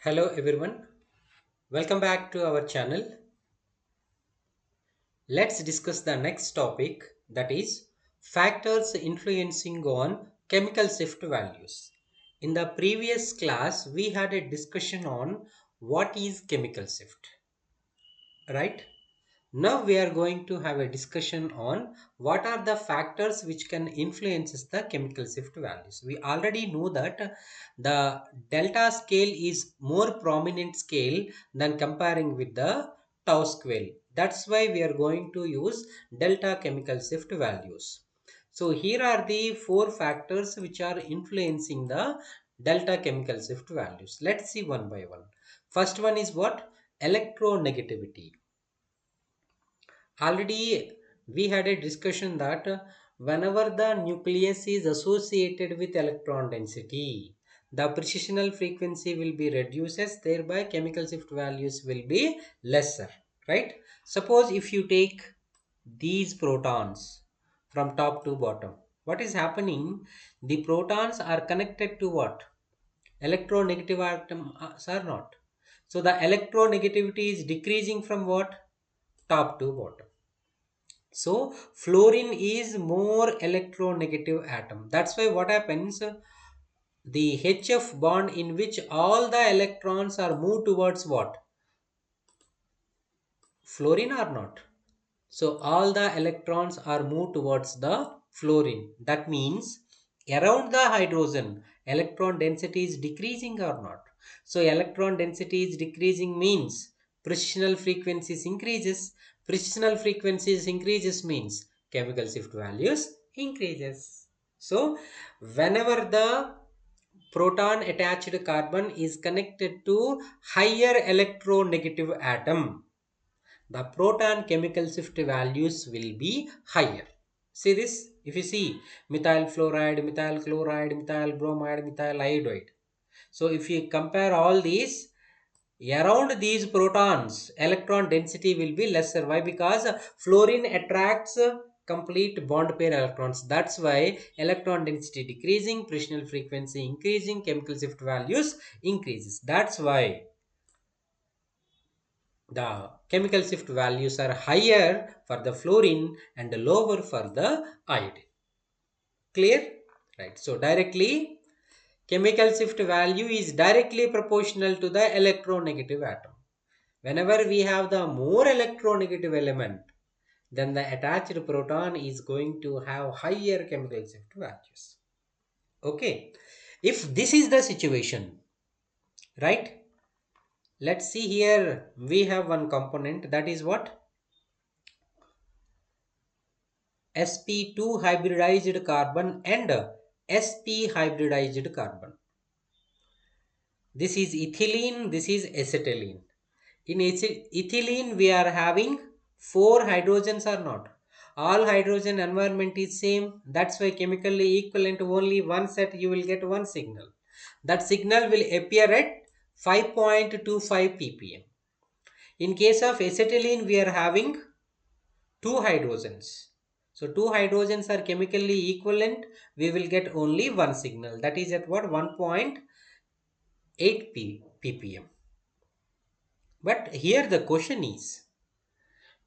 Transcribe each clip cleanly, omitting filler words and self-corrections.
Hello everyone, welcome back to our channel. Let's discuss the next topic, that is factors influencing on chemical shift values. In the previous class we had a discussion on what is chemical shift, right? Now we are going to have a discussion on what are the factors which can influence the chemical shift values. We already know that the delta scale is more prominent scale than comparing with the tau scale. That's why we are going to use delta chemical shift values. So here are the four factors which are influencing the delta chemical shift values. Let's see one by one. First one is what? Electronegativity. Already we had a discussion that whenever the nucleus is associated with electron density, the precisional frequency will be reduces, thereby chemical shift values will be lesser, right? Suppose if you take these protons from top to bottom, what is happening? The protons are connected to what? Electronegative atoms are not. So the electronegativity is decreasing from what? Top to bottom. So fluorine is more electronegative atom. That's why what happens, the HF bond in which all the electrons are moved towards what? Fluorine or not? So all the electrons are moved towards the fluorine. That means around the hydrogen, electron density is decreasing or not? So electron density is decreasing means precisional frequencies increases. Precisional frequencies increases means chemical shift values increases. So whenever the proton attached carbon is connected to higher electronegative atom, the proton chemical shift values will be higher. See this? If you see methyl fluoride, methyl chloride, methyl bromide, methyl iodide. So if you compare all these, around these protons, electron density will be lesser. Why? Because fluorine attracts complete bond pair electrons. That's why electron density decreasing, precisional frequency increasing, chemical shift values increases. That's why the chemical shift values are higher for the fluorine and lower for the iodine. Clear? Right. So directly chemical shift value is directly proportional to the electronegative atom. Whenever we have the more electronegative element, then the attached proton is going to have higher chemical shift values. Okay. If this is the situation, right? Let's see here. We have one component, that is what? sp2 hybridized carbon and sp hybridized carbon. This is ethylene, this is acetylene. In ethylene we are having four hydrogens or not. All hydrogen environment is same. That's why chemically equivalent to only one set you will get one signal. That signal will appear at 5.25 ppm. In case of acetylene we are having two hydrogens. So two hydrogens are chemically equivalent. We will get only one signal. That is at what? 1.8 ppm. But here the question is,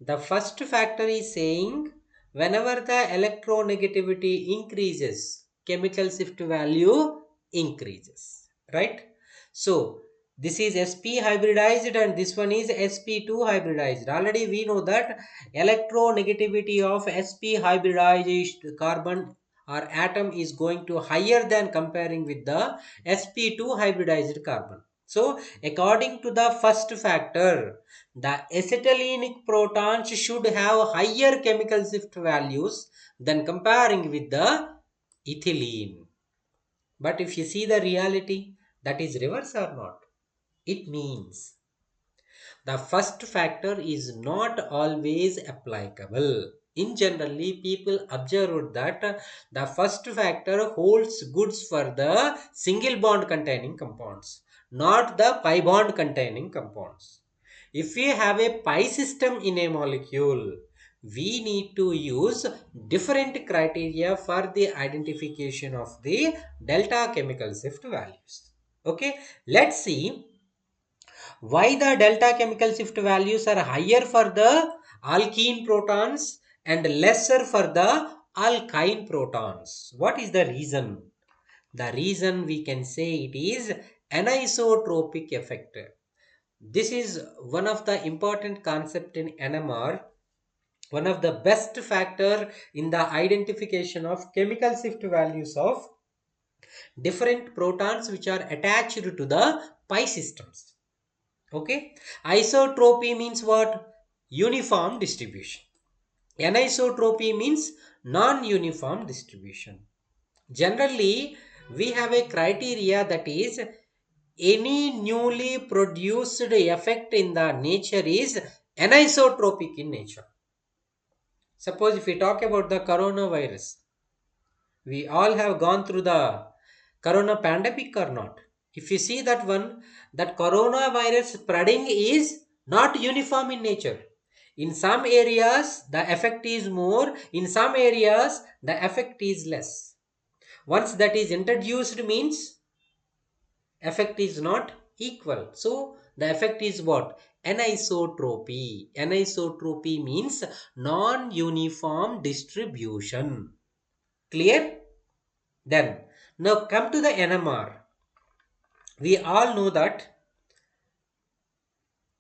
the first factor is saying whenever the electronegativity increases, chemical shift value increases, right? So this is sp hybridized and this one is sp2 hybridized. Already we know that electronegativity of sp hybridized carbon or atom is going to higher than comparing with the sp2 hybridized carbon. So according to the first factor, the acetylenic protons should have higher chemical shift values than comparing with the ethylene. But if you see the reality, that is reverse or not? It means the first factor is not always applicable. In generally, people observed that the first factor holds goods for the single bond containing compounds, not the pi bond containing compounds. If we have a pi system in a molecule, we need to use different criteria for the identification of the delta chemical shift values. Okay, let's see. Why the delta chemical shift values are higher for the alkene protons and lesser for the alkyne protons? What is the reason? The reason we can say it is anisotropic effect. This is one of the important concept in NMR, one of the best factor in the identification of chemical shift values of different protons which are attached to the pi systems. Okay, isotropy means what? Uniform distribution. Anisotropy means non-uniform distribution. Generally, we have a criteria that is any newly produced effect in the nature is anisotropic in nature. Suppose if we talk about the coronavirus, we all have gone through the corona pandemic or not? If you see that one, that coronavirus spreading is not uniform in nature. In some areas, the effect is more. In some areas, the effect is less. Once that is introduced means effect is not equal. So the effect is what? Anisotropy. Anisotropy means non-uniform distribution. Clear? Then, now come to the NMR. We all know that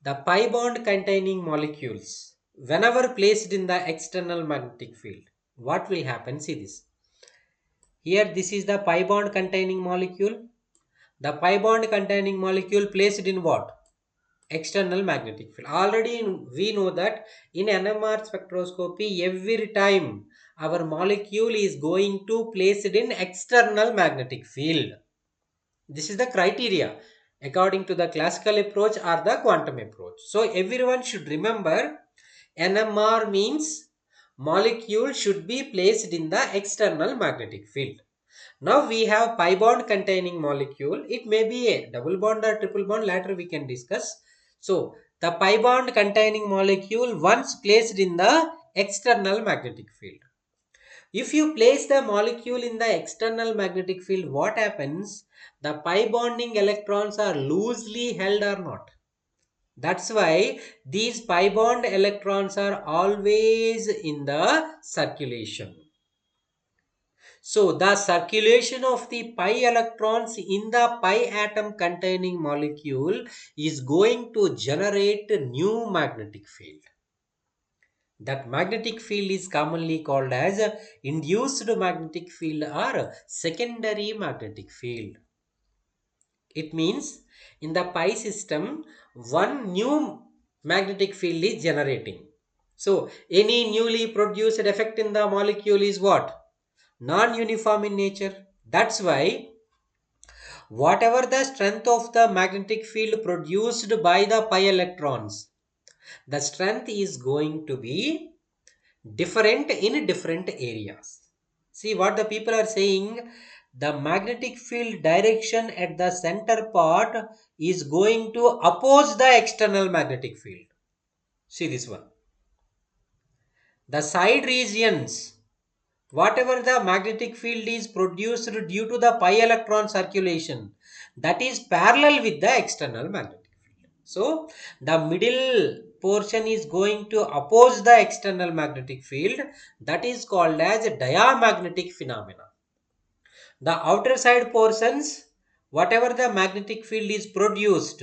the pi bond containing molecules, whenever placed in the external magnetic field, what will happen? See this. Here, this is the pi bond containing molecule. The pi bond containing molecule placed in what? External magnetic field. Already we know that in NMR spectroscopy, every time our molecule is going to place it in external magnetic field. This is the criteria according to the classical approach or the quantum approach. So everyone should remember NMR means molecule should be placed in the external magnetic field. Now we have pi bond containing molecule. It may be a double bond or triple bond. Later we can discuss. So the pi bond containing molecule once placed in the external magnetic field. If you place the molecule in the external magnetic field, what happens? The pi bonding electrons are loosely held or not. That's why these pi bond electrons are always in the circulation. So the circulation of the pi electrons in the pi atom containing molecule is going to generate a new magnetic field. That magnetic field is commonly called as a induced magnetic field or secondary magnetic field. It means in the pi system, one new magnetic field is generating. So any newly produced effect in the molecule is what? Non-uniform in nature. That's why whatever the strength of the magnetic field produced by the pi electrons, the strength is going to be different in different areas. See what the people are saying, the magnetic field direction at the center part is going to oppose the external magnetic field. See this one. The side regions, whatever the magnetic field is produced due to the pi electron circulation, that is parallel with the external magnetic field. So the middle portion is going to oppose the external magnetic field. That is called as diamagnetic phenomena. The outer side portions, whatever the magnetic field is produced,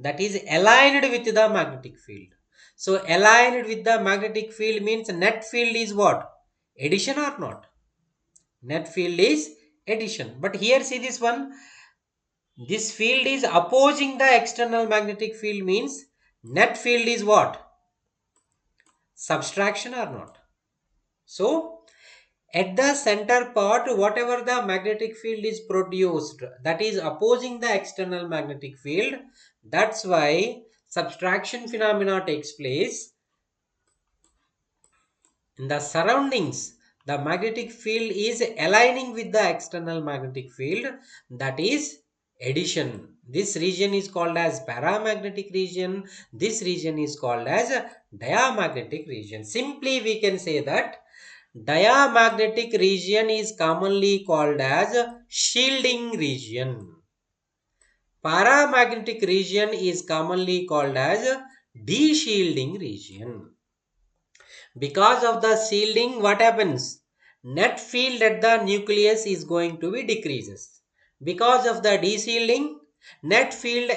that is aligned with the magnetic field. So aligned with the magnetic field means net field is what? Addition or not? Net field is addition. But here see this one, this field is opposing the external magnetic field means net field is what? Subtraction or not? So at the center part, whatever the magnetic field is produced, that is opposing the external magnetic field. That's why subtraction phenomena takes place. In the surroundings, the magnetic field is aligning with the external magnetic field, that is addition. This region is called as paramagnetic region. This region is called as diamagnetic region. Simply we can say that diamagnetic region is commonly called as shielding region. paramagnetic region is commonly called as de-shielding region. Because of the shielding, what happens? Net field at the nucleus is going to be decreases. Because of the de-shielding, net field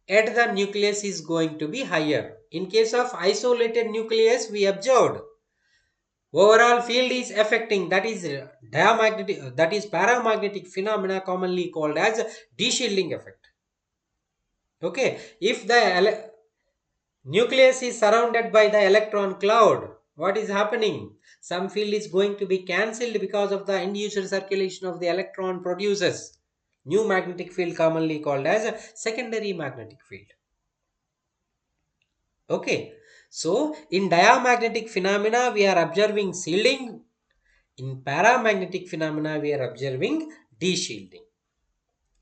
at the nucleus is going to be higher. In case of isolated nucleus, we observed overall field is affecting, that is diamagnetic, that is paramagnetic phenomena commonly called as de-shielding effect. Okay, if the nucleus is surrounded by the electron cloud, what is happening? Some field is going to be cancelled because of the induced circulation of the electron produces new magnetic field commonly called as a secondary magnetic field. Okay, so in diamagnetic phenomena we are observing shielding, in paramagnetic phenomena we are observing de-shielding.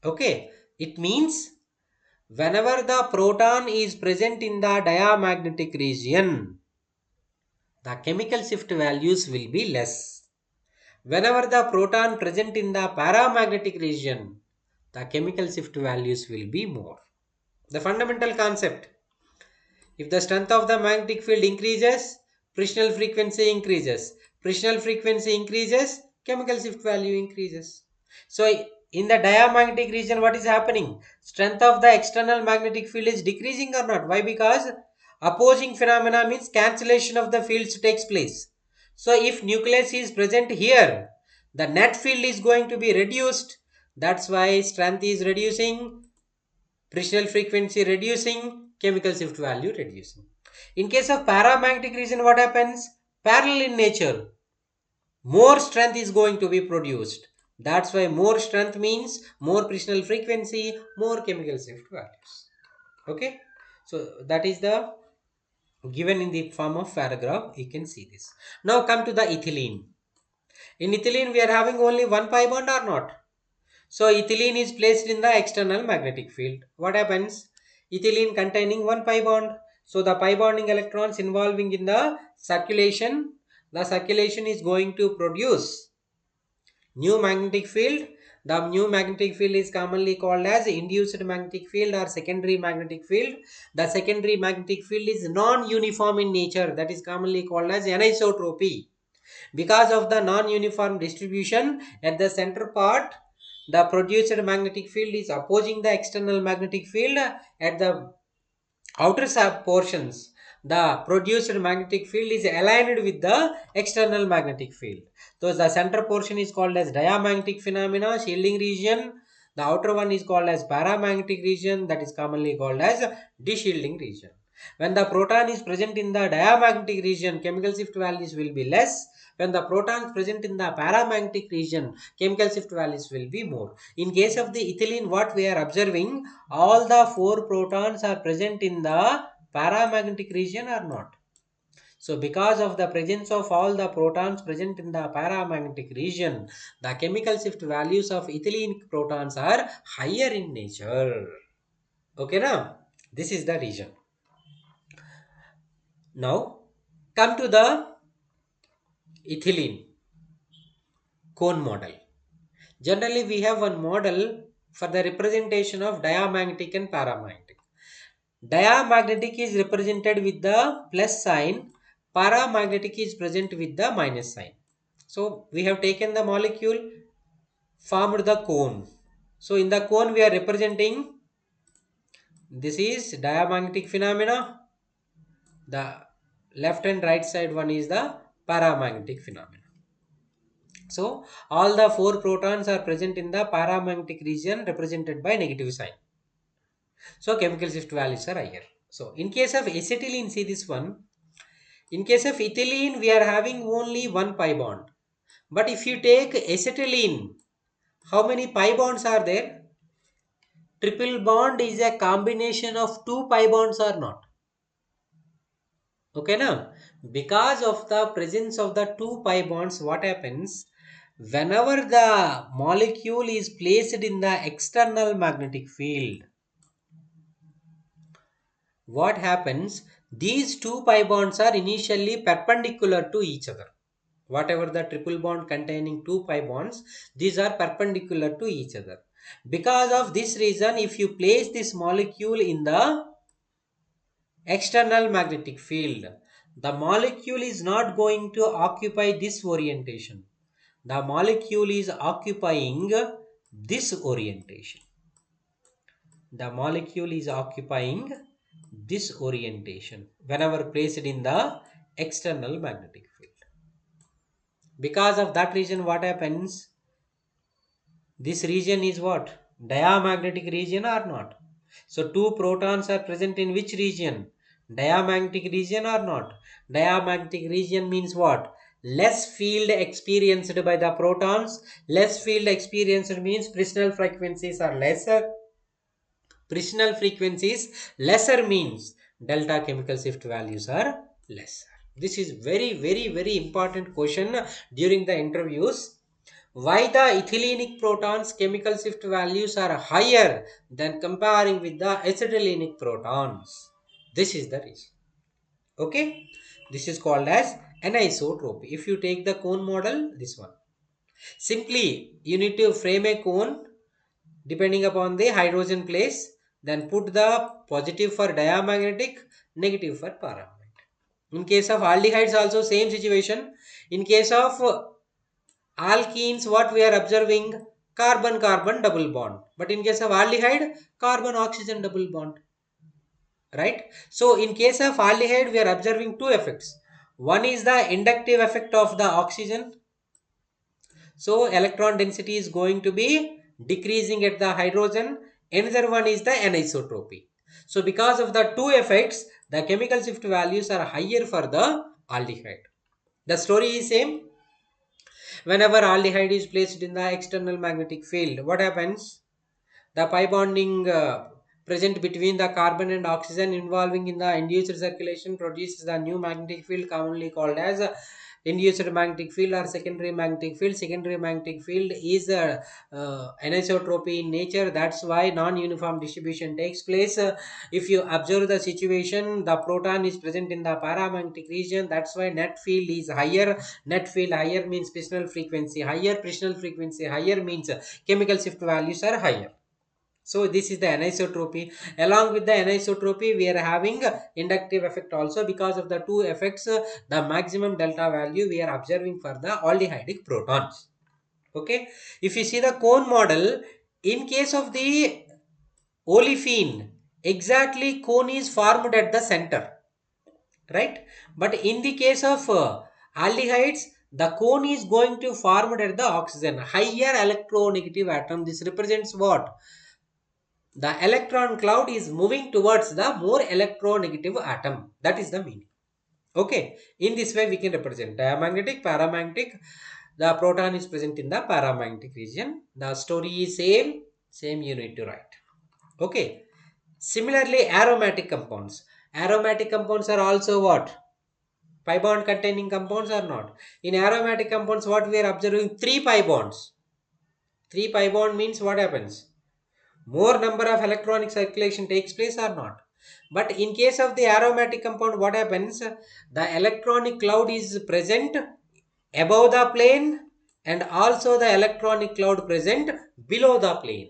Okay, it means whenever the proton is present in the diamagnetic region, the chemical shift values will be less. Whenever the proton present in the paramagnetic region, the chemical shift values will be more. The fundamental concept: if the strength of the magnetic field increases, Fresnel frequency increases. Fresnel frequency increases, chemical shift value increases. So in the diamagnetic region, what is happening? Strength of the external magnetic field is decreasing or not? Why? Because opposing phenomena means cancellation of the fields takes place. So if nucleus is present here, the net field is going to be reduced. That's why strength is reducing, Fresnel frequency reducing, chemical shift value reducing. In case of paramagnetic region, what happens? Parallel in nature. More strength is going to be produced. That's why more strength means more Fresnel frequency, more chemical shift values. Okay. So that is the given in the form of paragraph. You can see this. Now come to the ethylene. In ethylene, we are having only one pi bond or not? So ethylene is placed in the external magnetic field. What happens? Ethylene containing one pi bond. So the pi bonding electrons involving in the circulation is going to produce new magnetic field. The new magnetic field is commonly called as induced magnetic field or secondary magnetic field. The secondary magnetic field is non-uniform in nature. That is commonly called as anisotropy. Because of the non-uniform distribution at the center part, the produced magnetic field is opposing the external magnetic field. At the outer portions, the produced magnetic field is aligned with the external magnetic field. So the center portion is called as diamagnetic phenomena, shielding region. The outer one is called as paramagnetic region, that is commonly called as de-shielding region. When the proton is present in the diamagnetic region, chemical shift values will be less. When the proton is present in the paramagnetic region, chemical shift values will be more. In case of the ethylene, what we are observing, all the four protons are present in the paramagnetic region or not? So because of the presence of all the protons present in the paramagnetic region, the chemical shift values of ethylene protons are higher in nature. Okay, now this is the region. Now come to the ethylene cone model. Generally, we have one model for the representation of diamagnetic and paramagnetic. Diamagnetic is represented with the plus sign, paramagnetic is present with the minus sign. So we have taken the molecule, formed the cone. So in the cone we are representing, this is diamagnetic phenomena. The left and right side one is the paramagnetic phenomena. So all the four protons are present in the paramagnetic region represented by negative sign. So chemical shift values are higher. So in case of acetylene, see this one. In case of ethylene, we are having only one pi bond. But if you take acetylene, how many pi bonds are there? Triple bond is a combination of two pi bonds or not? Okay, now because of the presence of the two pi bonds, what happens? Whenever the molecule is placed in the external magnetic field, what happens? These two pi bonds are initially perpendicular to each other. Whatever the triple bond containing two pi bonds, these are perpendicular to each other. Because of this reason, if you place this molecule in the external magnetic field, the molecule is not going to occupy this orientation. The molecule is occupying this orientation. The molecule is occupying this orientation whenever placed in the external magnetic field. Because of that reason, what happens? This region is what? Diamagnetic region or not? So two protons are present in which region? Diamagnetic region or not? Diamagnetic region means what? Less field experienced by the protons. Less field experienced means Fresnel frequencies are lesser. Fresnel frequencies lesser means delta chemical shift values are lesser. This is very important question during the interviews. Why the ethylenic protons chemical shift values are higher than comparing with the acetylenic protons? This is the reason. Okay, this is called as anisotropy. If you take the cone model, this one, simply you need to frame a cone depending upon the hydrogen place, then put the positive for diamagnetic, negative for paramagnetic. In case of aldehydes also same situation. In case of alkenes, what we are observing? Carbon carbon double bond. But in case of aldehyde, carbon oxygen double bond. Right? So in case of aldehyde, we are observing two effects. One is the inductive effect of the oxygen. So electron density is going to be decreasing at the hydrogen. Another one is the anisotropy. So because of the two effects, the chemical shift values are higher for the aldehyde. The story is same. Whenever aldehyde is placed in the external magnetic field, what happens? The pi bonding present between the carbon and oxygen involving in the induced circulation produces the new magnetic field commonly called as induced magnetic field or secondary magnetic field. Secondary magnetic field is anisotropy in nature. That's why non-uniform distribution takes place. If you observe the situation, the proton is present in the paramagnetic region. That's why net field is higher. Net field higher means Fresnel frequency higher. Fresnel frequency higher means chemical shift values are higher. So this is the anisotropy. Along with the anisotropy, we are having inductive effect also. Because of the two effects, the maximum delta value we are observing for the aldehydic protons. Okay. If you see the cone model, in case of the olefin, exactly cone is formed at the center. Right. But in the case of aldehydes, the cone is going to formed at the oxygen. Higher electronegative atom. This represents what? The electron cloud is moving towards the more electronegative atom. That is the meaning. Okay. In this way, we can represent diamagnetic, paramagnetic. The proton is present in the paramagnetic region. The story is same. Same you need to write. Okay. Similarly, aromatic compounds. Aromatic compounds are also what? Pi bond containing compounds or not? In aromatic compounds, what we are observing? 3 pi bonds. 3 pi bond means what happens? More number of electronic circulation takes place or not. But in case of the aromatic compound, what happens? The electronic cloud is present above the plane and also the electronic cloud present below the plane.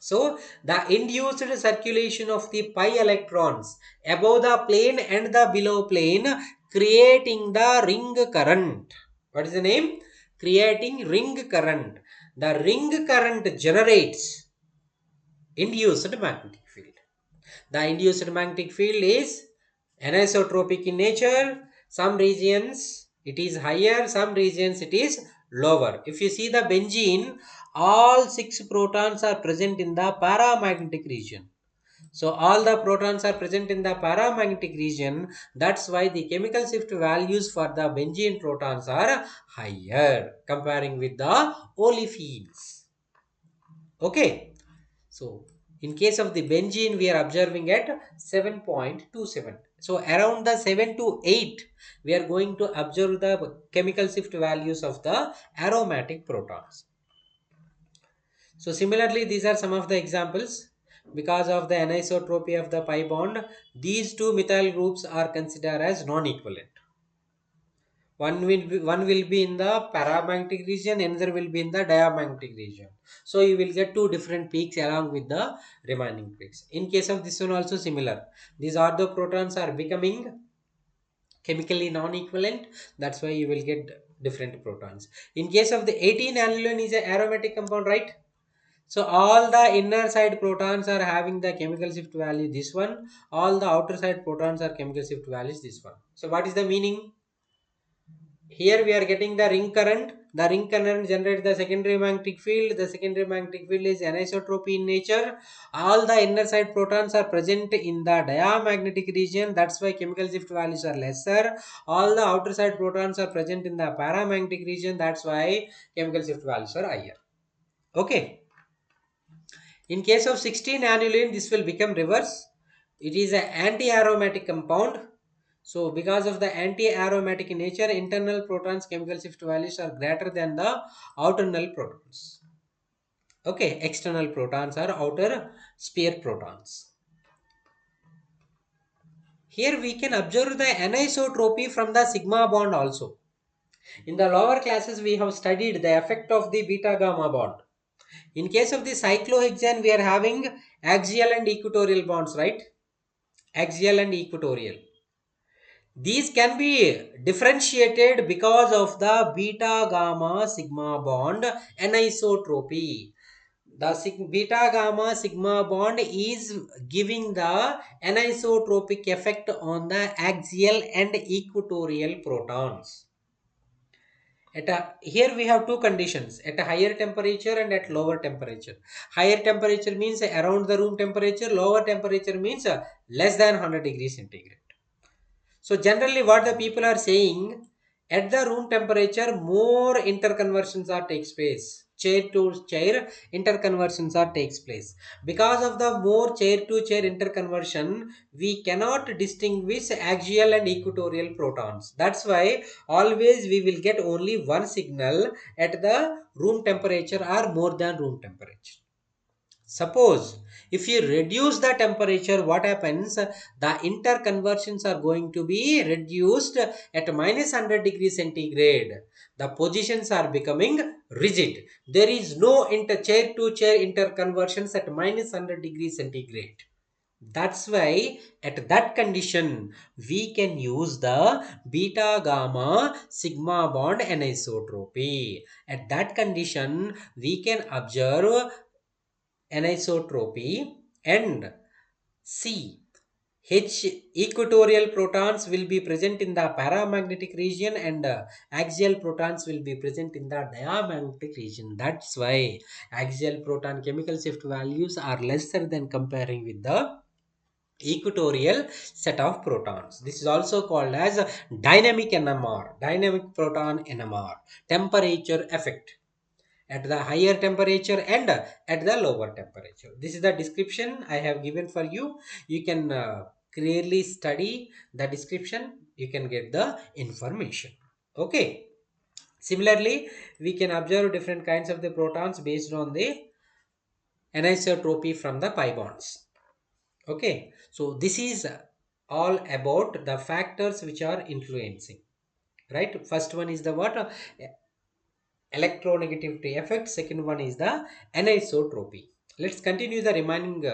So the induced circulation of the pi electrons above the plane and the below plane, creating the ring current. What is the name? Creating ring current. The ring current generates induced magnetic field. The induced magnetic field is anisotropic in nature. Some regions it is higher, some regions it is lower. If you see the benzene, all 6 protons are present in the paramagnetic region. So all the protons are present in the paramagnetic region. That's why the chemical shift values for the benzene protons are higher comparing with the olefins. Okay. So in case of the benzene, we are observing at 7.27. So around the 7 to 8, we are going to observe the chemical shift values of the aromatic protons. So similarly, these are some of the examples. Because of the anisotropy of the pi bond, these two methyl groups are considered as non-equivalent. One will be in the paramagnetic region, another will be in the diamagnetic region. So you will get two different peaks along with the remaining peaks. In case of this one also similar. These ortho protons are becoming chemically non-equivalent. That's why you will get different protons. In case of the 18 aniline is a aromatic compound, right? So all the inner side protons are having the chemical shift value this one. All the outer side protons are chemical shift values this one. So what is the meaning? Here we are getting the ring current. The ring current generates the secondary magnetic field. The secondary magnetic field is anisotropy in nature. All the inner side protons are present in the diamagnetic region. That's why chemical shift values are lesser. All the outer side protons are present in the paramagnetic region. That's why chemical shift values are higher. Okay. In case of 16 aniline, this will become reverse. It is an anti-aromatic compound. So because of the anti-aromatic nature, internal protons chemical shift values are greater than the outer null protons. Okay, external protons are outer sphere protons. Here we can observe the anisotropy from the sigma bond also. In the lower classes, we have studied the effect of the beta gamma bond. In case of the cyclohexane, we are having axial and equatorial bonds, right? Axial and equatorial. These can be differentiated because of the beta gamma sigma bond anisotropy. The beta gamma sigma bond is giving the anisotropic effect on the axial and equatorial protons. Here we have two conditions, at a higher temperature and at lower temperature. Higher temperature means around the room temperature, lower temperature means less than 100 degrees centigrade. So generally what the people are saying, at the room temperature more interconversions are takes place. Chair to chair interconversions are takes place. Because of the more chair to chair interconversion, we cannot distinguish axial and equatorial protons. That's why always we will get only one signal at the room temperature or more than room temperature. Suppose if you reduce the temperature, what happens? The interconversions are going to be reduced at minus 100 degrees centigrade. The positions are becoming rigid. There is no chair to chair interconversions at minus 100 degrees centigrade. That's why at that condition we can use the beta gamma sigma bond anisotropy. At that condition we can observe anisotropy, and C. H equatorial protons will be present in the paramagnetic region and axial protons will be present in the diamagnetic region. That's why axial proton chemical shift values are lesser than comparing with the equatorial set of protons. This is also called as dynamic NMR, dynamic proton NMR, temperature effect at the higher temperature and at the lower temperature. This is the description I have given for you. You can clearly study the description. You can get the information. Okay. Similarly, we can observe different kinds of the protons based on the anisotropy from the pi bonds. Okay. So this is all about the factors which are influencing. Right. First one is the what? Electronegativity effect. Second one is the anisotropy. Let's continue the remaining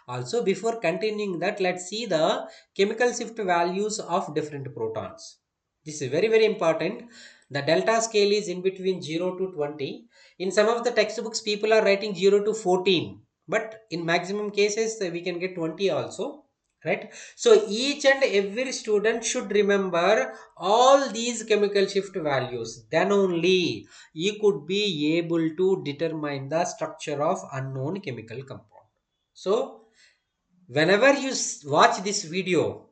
also. Before continuing that, let's see the chemical shift values of different protons. This is very very important. The delta scale is in between 0 to 20. In some of the textbooks people are writing 0 to 14, but in maximum cases we can get 20 also, right? So each and every student should remember all these chemical shift values, then only you could be able to determine the structure of unknown chemical compound. So whenever you watch this video,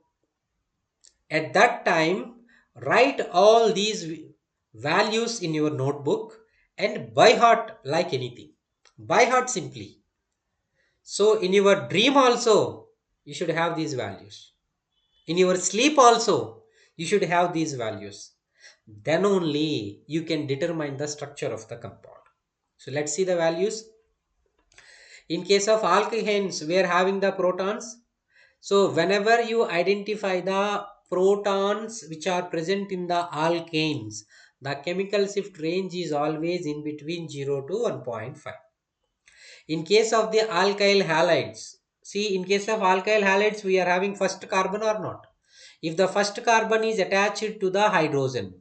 at that time write all these values in your notebook and by heart, like anything, by heart simply. So in your dream also you should have these values. In your sleep also you should have these values. Then only you can determine the structure of the compound. So let's see the values. In case of alkanes, we are having the protons. So whenever you identify the protons which are present in the alkanes, the chemical shift range is always in between 0 to 1.5. In case of the alkyl halides, see, in case of alkyl halides, we are having first carbon or not. If the first carbon is attached to the hydrogen,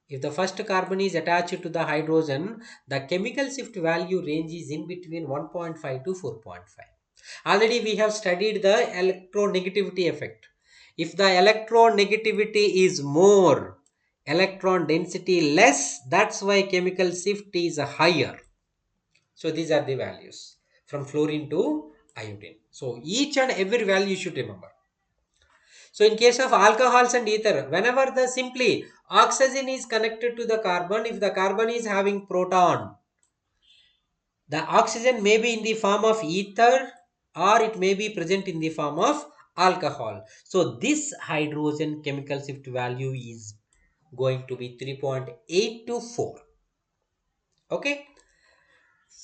if the first carbon is attached to the hydrogen, the chemical shift value range is in between 1.5 to 4.5. Already we have studied the electronegativity effect. If the electronegativity is more, electron density less, that's why chemical shift is higher. So these are the values from fluorine to iodine. So each and every value you should remember. So in case of alcohols and ether, whenever the simply oxygen is connected to the carbon, if the carbon is having proton, the oxygen may be in the form of ether or it may be present in the form of alcohol. So this hydrogen chemical shift value is going to be 3.8 to 4. Okay.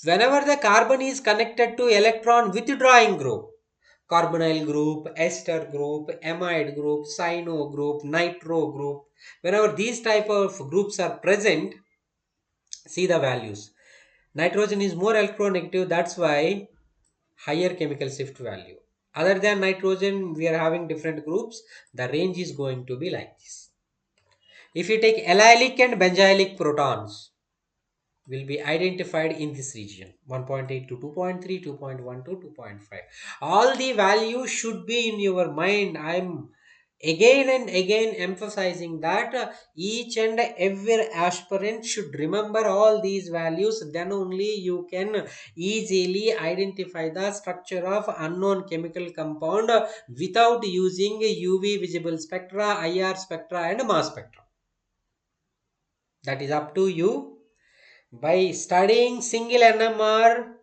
Whenever the carbon is connected to electron withdrawing group, carbonyl group, ester group, amide group, cyano group, nitro group, whenever these type of groups are present, see the values. Nitrogen is more electronegative, that's why higher chemical shift value. Other than nitrogen, we are having different groups, the range is going to be like this. If you take allylic and benzylic protons, will be identified in this region 1.8 to 2.3, 2.1 to 2.5. All the values should be in your mind. I'm again and again emphasizing that each and every aspirant should remember all these values, then only you can easily identify the structure of unknown chemical compound without using UV visible spectra, IR spectra and mass spectra. That is up to you. By studying single NMR,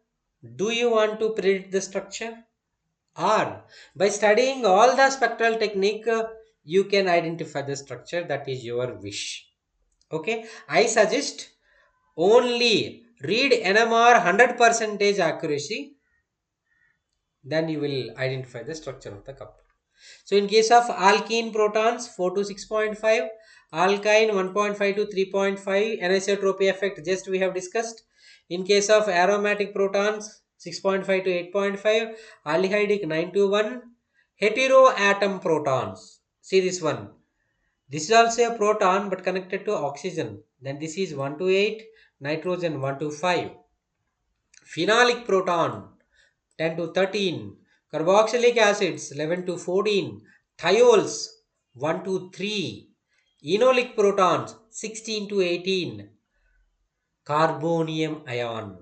do you want to predict the structure? Or by studying all the spectral technique, you can identify the structure, that is your wish. Okay, I suggest only read NMR 100% accuracy, then you will identify the structure of the couple. So in case of alkene protons 4 to 6.5, alkyne 1.5 to 3.5, anisotropy effect just we have discussed. In case of aromatic protons 6.5 to 8.5, aldehydic 9 to 1, heteroatom protons. See this one. This is also a proton but connected to oxygen. Then this is 1 to 8, nitrogen 1 to 5. Phenolic proton 10 to 13, carboxylic acids 11 to 14, thiols 1 to 3, enolic protons 16 to 18, carbonium ion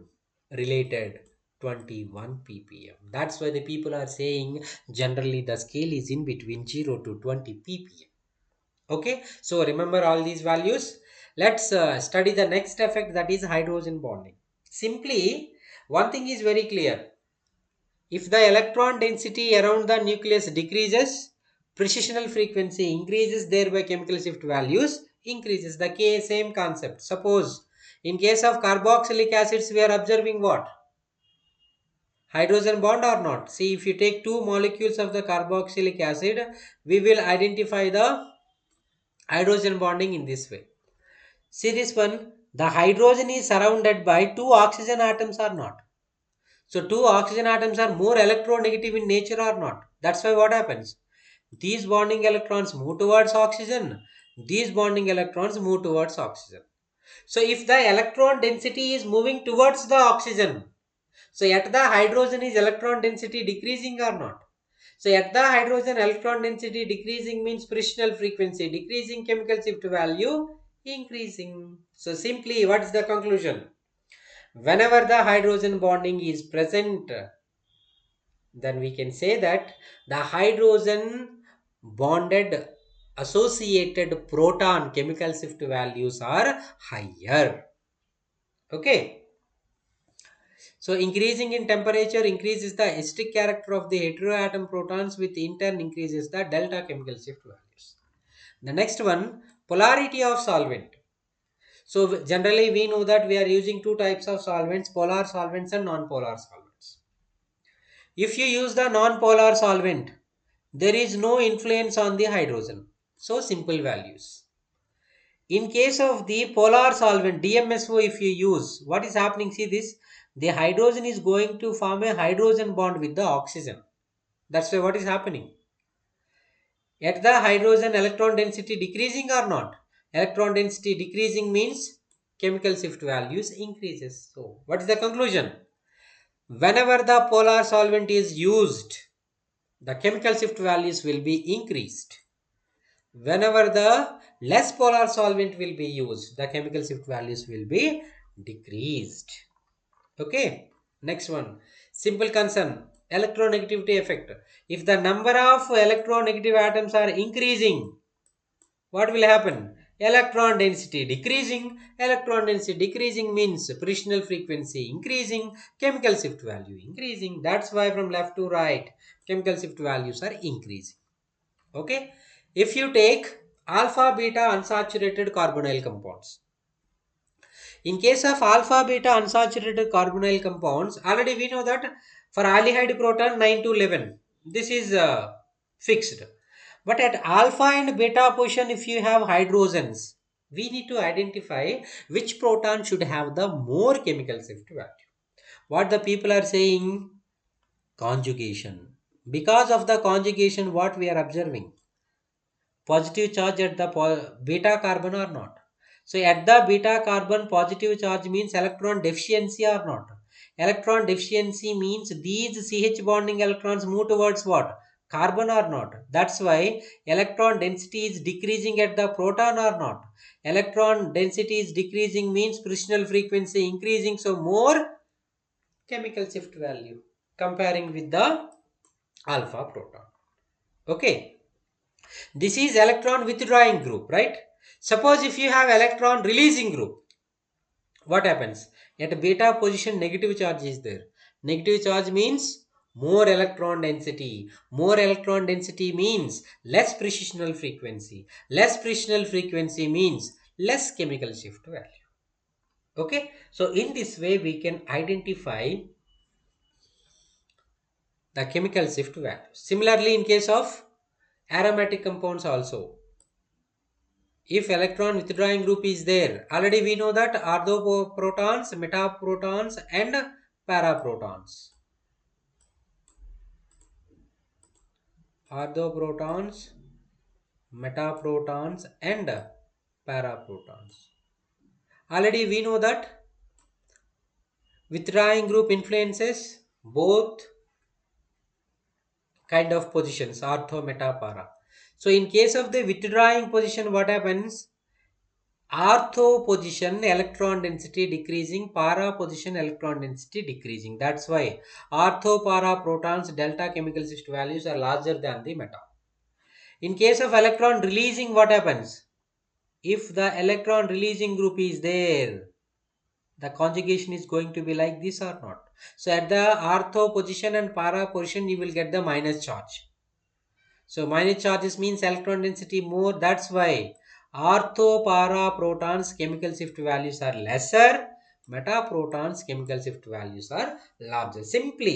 related 21 ppm. That's why the people are saying generally the scale is in between 0 to 20 ppm. Okay, so remember all these values. Let's study the next effect, that is hydrogen bonding. Simply one thing is very clear. If the electron density around the nucleus decreases, precessional frequency increases, thereby chemical shift values increases. The same concept. Suppose in case of carboxylic acids, we are observing what? Hydrogen bond or not? See, if you take two molecules of the carboxylic acid, we will identify the hydrogen bonding in this way. See this one, the hydrogen is surrounded by two oxygen atoms or not? So two oxygen atoms are more electronegative in nature or not? That's why what happens? These bonding electrons move towards oxygen. These bonding electrons move towards oxygen. So if the electron density is moving towards the oxygen, so at the hydrogen is electron density decreasing or not? So at the hydrogen electron density decreasing means precessional frequency decreasing, chemical shift value increasing. So simply what is the conclusion? Whenever the hydrogen bonding is present, then we can say that the hydrogen bonded associated proton chemical shift values are higher. Okay. So increasing in temperature increases the acidic character of the heteroatom protons, with in turn increases the delta chemical shift values. The next one, polarity of solvent. So generally we know that we are using two types of solvents, polar solvents and non-polar solvents. If you use the non-polar solvent, there is no influence on the hydrogen. So simple values. In case of the polar solvent DMSO, if you use, what is happening? See this, the hydrogen is going to form a hydrogen bond with the oxygen. That's why what is happening. At the hydrogen, electron density decreasing or not? Electron density decreasing means chemical shift values increases. So what is the conclusion? Whenever the polar solvent is used, the chemical shift values will be increased. Whenever the less polar solvent will be used, the chemical shift values will be decreased. Okay, next one, simple concern, electronegativity effect. If the number of electronegative atoms are increasing, what will happen? Electron density decreasing. Electron density decreasing means frictional frequency increasing, chemical shift value increasing. That's why from left to right, chemical shift values are increasing. Okay, if you take alpha beta unsaturated carbonyl compounds, in case of alpha beta unsaturated carbonyl compounds, already we know that for aldehyde proton 9 to 11, this is fixed. But at alpha and beta position, if you have hydrogens, we need to identify which proton should have the more chemical shift value. What the people are saying? Conjugation. Because of the conjugation, what we are observing? Positive charge at the beta carbon or not. So at the beta carbon, positive charge means electron deficiency or not. Electron deficiency means these CH bonding electrons move towards what? Carbon or not. That's why electron density is decreasing at the proton or not. Electron density is decreasing means frictional frequency increasing, so more chemical shift value comparing with the alpha proton. Okay, this is electron withdrawing group, right? Suppose if you have electron releasing group, what happens? At beta position, negative charge is there. Negative charge means more electron density. More electron density means less precisional frequency. Less precisional frequency means less chemical shift value. Okay, so in this way we can identify the chemical shift value. Similarly, in case of aromatic compounds also, if electron withdrawing group is there, already we know that orthoprotons, metaprotons and paraprotons. Orthoprotons, metaprotons and paraprotons. Already we know that withdrawing group influences both kind of positions, ortho, meta, para. So in case of the withdrawing position, what happens? Ortho position electron density decreasing, para position electron density decreasing. That's why ortho para protons delta chemical shift values are larger than the meta. In case of electron releasing, what happens? If the electron releasing group is there, the conjugation is going to be like this or not. So at the ortho position and para position, you will get the minus charge. So minus charges means electron density more. That's why ortho para protons chemical shift values are lesser. Meta protons chemical shift values are larger. Simple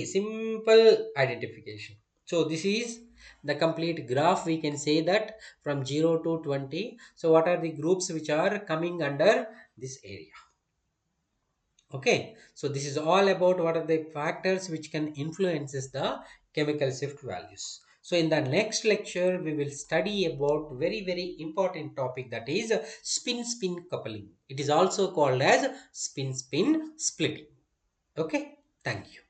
identification. So this is the complete graph. We can say that from 0 to 20. So what are the groups which are coming under this area? Okay, so this is all about what are the factors which can influences the chemical shift values. So in the next lecture we will study about very important topic, that is spin coupling. It is also called as spin splitting. Okay, thank you.